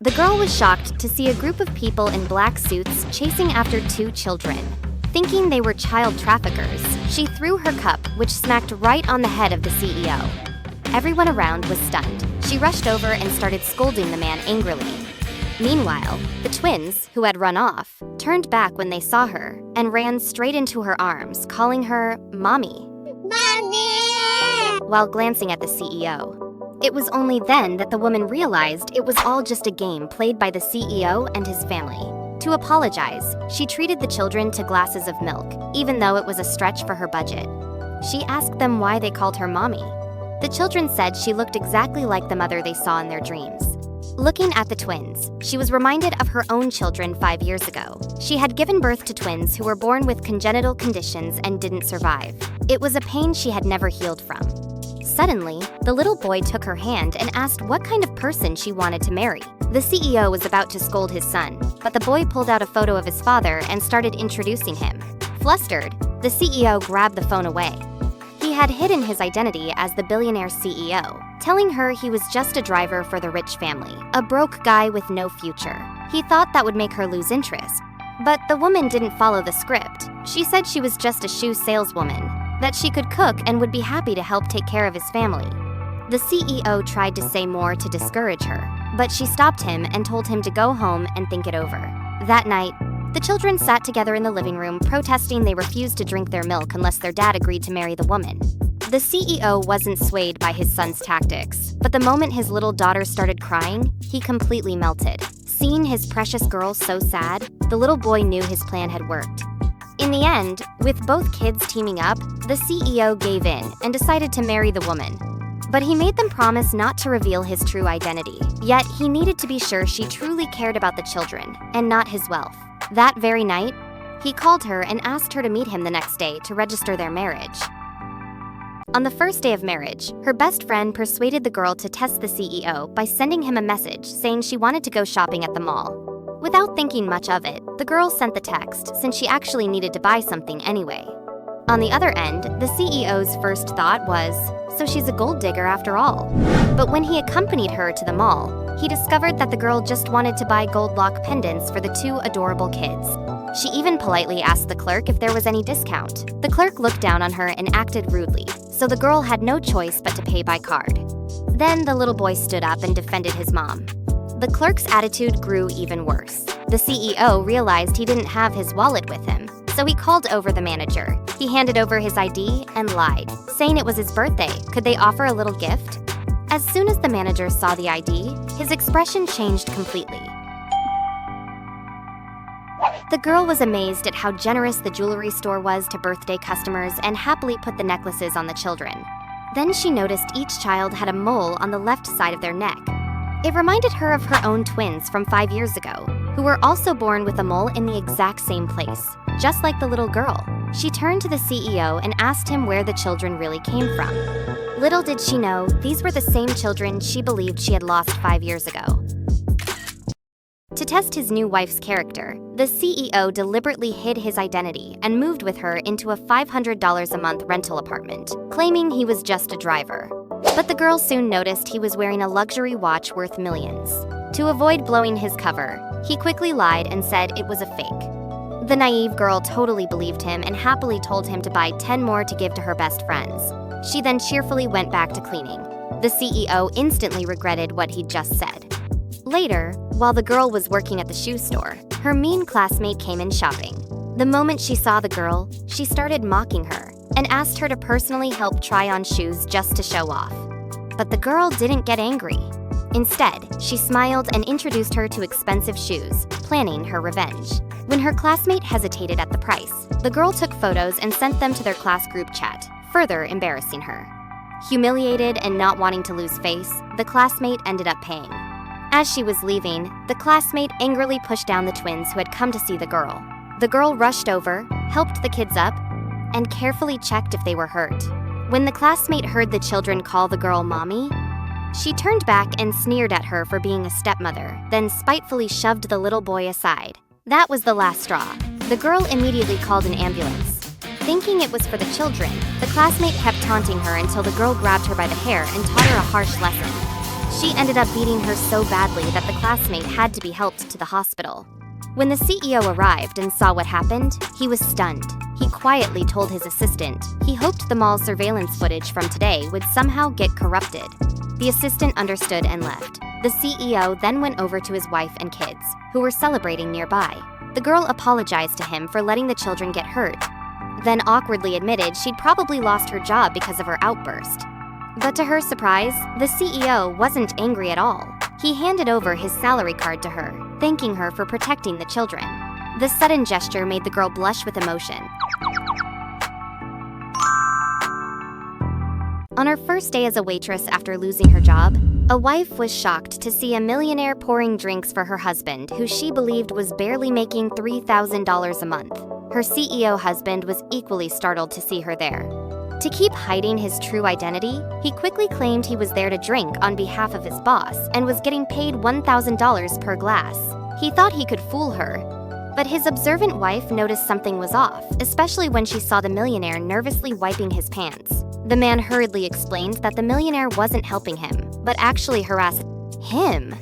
The girl was shocked to see a group of people in black suits chasing after two children. Thinking they were child traffickers, she threw her cup, which smacked right on the head of the CEO. Everyone around was stunned. She rushed over and started scolding the man angrily. Meanwhile, the twins, who had run off, turned back when they saw her and ran straight into her arms, calling her Mommy, while glancing at the CEO. It was only then that the woman realized it was all just a game played by the CEO and his family. To apologize, she treated the children to glasses of milk, even though it was a stretch for her budget. She asked them why they called her Mommy. The children said she looked exactly like the mother they saw in their dreams. Looking at the twins, she was reminded of her own children 5 years ago. She had given birth to twins who were born with congenital conditions and didn't survive. It was a pain she had never healed from. Suddenly, the little boy took her hand and asked what kind of person she wanted to marry. The CEO was about to scold his son, but the boy pulled out a photo of his father and started introducing him. Flustered, the CEO grabbed the phone away. He had hidden his identity as the billionaire CEO, telling her he was just a driver for the rich family, a broke guy with no future. He thought that would make her lose interest. But the woman didn't follow the script. She said she was just a shoe saleswoman, that she could cook and would be happy to help take care of his family. The CEO tried to say more to discourage her, but she stopped him and told him to go home and think it over. That night, the children sat together in the living room, protesting they refused to drink their milk unless their dad agreed to marry the woman. The CEO wasn't swayed by his son's tactics, but the moment his little daughter started crying, he completely melted. Seeing his precious girl so sad, the little boy knew his plan had worked. In the end, with both kids teaming up, the CEO gave in and decided to marry the woman. But he made them promise not to reveal his true identity. Yet he needed to be sure she truly cared about the children and not his wealth. That very night, he called her and asked her to meet him the next day to register their marriage. On the first day of marriage, her best friend persuaded the girl to test the CEO by sending him a message saying she wanted to go shopping at the mall. Without thinking much of it, the girl sent the text since she actually needed to buy something anyway. On the other end, the CEO's first thought was, so she's a gold digger after all. But when he accompanied her to the mall, he discovered that the girl just wanted to buy gold lock pendants for the two adorable kids. She even politely asked the clerk if there was any discount. The clerk looked down on her and acted rudely, so the girl had no choice but to pay by card. Then the little boy stood up and defended his mom. The clerk's attitude grew even worse. The CEO realized he didn't have his wallet with him, so he called over the manager. He handed over his ID and lied, saying it was his birthday. Could they offer a little gift? As soon as the manager saw the ID, his expression changed completely. The girl was amazed at how generous the jewelry store was to birthday customers and happily put the necklaces on the children. Then she noticed each child had a mole on the left side of their neck. It reminded her of her own twins from 5 years ago, who were also born with a mole in the exact same place, just like the little girl. She turned to the CEO and asked him where the children really came from. Little did she know, these were the same children she believed she had lost 5 years ago. To test his new wife's character, the CEO deliberately hid his identity and moved with her into a $500 a month rental apartment, claiming he was just a driver. But the girl soon noticed he was wearing a luxury watch worth millions. To avoid blowing his cover, he quickly lied and said it was a fake. The naive girl totally believed him and happily told him to buy 10 more to give to her best friends. She then cheerfully went back to cleaning. The CEO instantly regretted what he'd just said. Later, while the girl was working at the shoe store, her mean classmate came in shopping. The moment she saw the girl, she started mocking her and asked her to personally help try on shoes just to show off. But the girl didn't get angry. Instead, she smiled and introduced her to expensive shoes, planning her revenge. When her classmate hesitated at the price, the girl took photos and sent them to their class group chat, further embarrassing her. Humiliated and not wanting to lose face, the classmate ended up paying. As she was leaving, the classmate angrily pushed down the twins who had come to see the girl. The girl rushed over, helped the kids up, and carefully checked if they were hurt. When the classmate heard the children call the girl Mommy, she turned back and sneered at her for being a stepmother, then spitefully shoved the little boy aside. That was the last straw. The girl immediately called an ambulance. Thinking it was for the children, the classmate kept taunting her until the girl grabbed her by the hair and taught her a harsh lesson. She ended up beating her so badly that the classmate had to be helped to the hospital. When the CEO arrived and saw what happened, he was stunned. He quietly told his assistant he hoped the mall's surveillance footage from today would somehow get corrupted. The assistant understood and left. The CEO then went over to his wife and kids, who were celebrating nearby. The girl apologized to him for letting the children get hurt, then awkwardly admitted she'd probably lost her job because of her outburst. But to her surprise, the CEO wasn't angry at all. He handed over his salary card to her, thanking her for protecting the children. This sudden gesture made the girl blush with emotion. On her first day as a waitress after losing her job, a wife was shocked to see a millionaire pouring drinks for her husband, who she believed was barely making $3,000 a month. Her CEO husband was equally startled to see her there. To keep hiding his true identity, he quickly claimed he was there to drink on behalf of his boss and was getting paid $1,000 per glass. He thought he could fool her, but his observant wife noticed something was off, especially when she saw the millionaire nervously wiping his pants. The man hurriedly explained that the millionaire wasn't helping him, but actually harassed him.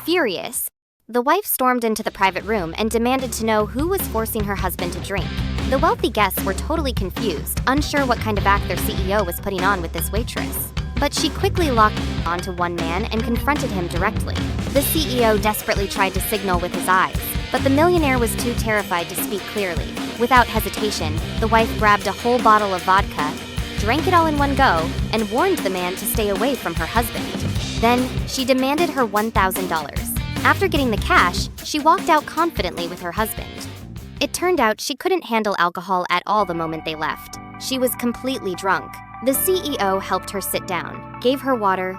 Furious, the wife stormed into the private room and demanded to know who was forcing her husband to drink. The wealthy guests were totally confused, unsure what kind of act their CEO was putting on with this waitress. But she quickly locked onto one man and confronted him directly. The CEO desperately tried to signal with his eyes, but the millionaire was too terrified to speak clearly. Without hesitation, the wife grabbed a whole bottle of vodka, drank it all in one go, and warned the man to stay away from her husband. Then, she demanded her $1,000. After getting the cash, she walked out confidently with her husband. It turned out she couldn't handle alcohol at all the moment they left. She was completely drunk. The CEO helped her sit down, gave her water,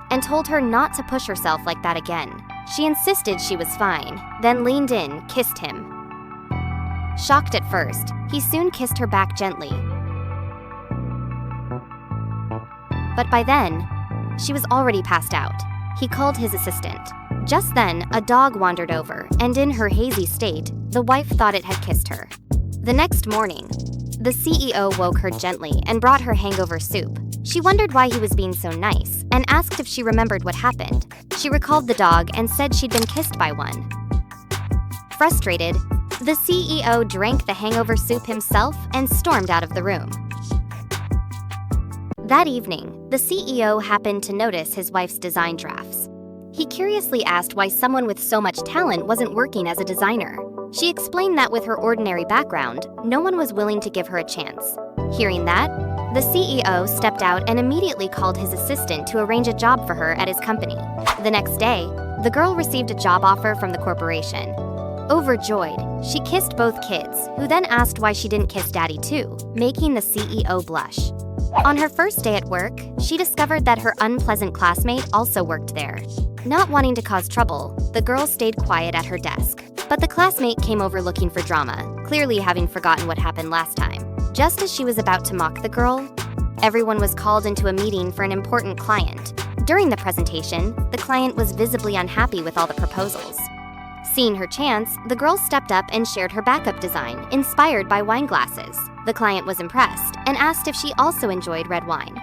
and told her not to push herself like that again. She insisted she was fine, then leaned in, kissed him. Shocked at first, he soon kissed her back gently. But by then, she was already passed out. He called his assistant. Just then, a dog wandered over, and in her hazy state, the wife thought it had kissed her. The next morning, the CEO woke her gently and brought her hangover soup. She wondered why he was being so nice, and asked if she remembered what happened. She recalled the dog and said she'd been kissed by one. Frustrated, the CEO drank the hangover soup himself and stormed out of the room. That evening, the CEO happened to notice his wife's design drafts. He curiously asked why someone with so much talent wasn't working as a designer. She explained that with her ordinary background, no one was willing to give her a chance. Hearing that, the CEO stepped out and immediately called his assistant to arrange a job for her at his company. The next day, the girl received a job offer from the corporation. Overjoyed, she kissed both kids, who then asked why she didn't kiss Daddy too, making the CEO blush. On her first day at work, she discovered that her unpleasant classmate also worked there. Not wanting to cause trouble, the girl stayed quiet at her desk. But the classmate came over looking for drama, clearly having forgotten what happened last time. Just as she was about to mock the girl, everyone was called into a meeting for an important client. During the presentation, the client was visibly unhappy with all the proposals. Seeing her chance, the girl stepped up and shared her backup design, inspired by wine glasses. The client was impressed and asked if she also enjoyed red wine.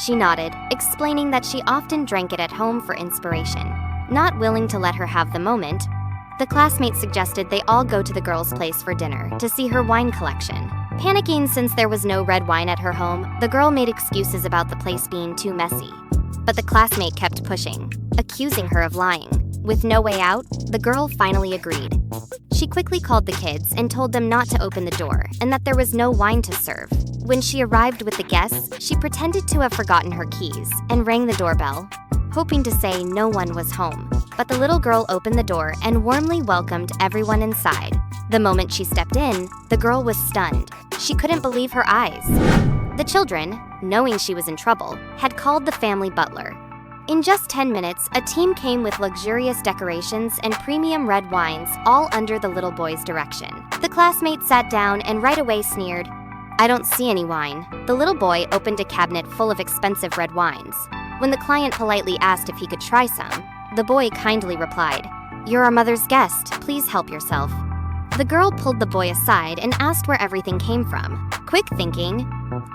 She nodded, explaining that she often drank it at home for inspiration. Not willing to let her have the moment, the classmate suggested they all go to the girl's place for dinner to see her wine collection. Panicking since there was no red wine at her home, the girl made excuses about the place being too messy. But the classmate kept pushing, accusing her of lying. With no way out, the girl finally agreed. She quickly called the kids and told them not to open the door and that there was no wine to serve. When she arrived with the guests, she pretended to have forgotten her keys and rang the doorbell, hoping to say no one was home. But the little girl opened the door and warmly welcomed everyone inside. The moment she stepped in, the girl was stunned. She couldn't believe her eyes. The children, knowing she was in trouble, had called the family butler. In just 10 minutes, a team came with luxurious decorations and premium red wines, all under the little boy's direction. The classmate sat down and right away sneered, "I don't see any wine." The little boy opened a cabinet full of expensive red wines. When the client politely asked if he could try some, the boy kindly replied, "You're our mother's guest, please help yourself." The girl pulled the boy aside and asked where everything came from. Quick thinking,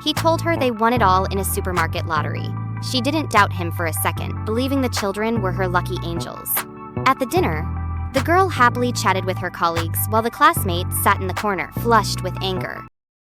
he told her they won it all in a supermarket lottery. She didn't doubt him for a second, believing the children were her lucky angels. At the dinner, the girl happily chatted with her colleagues while the classmate sat in the corner, flushed with anger.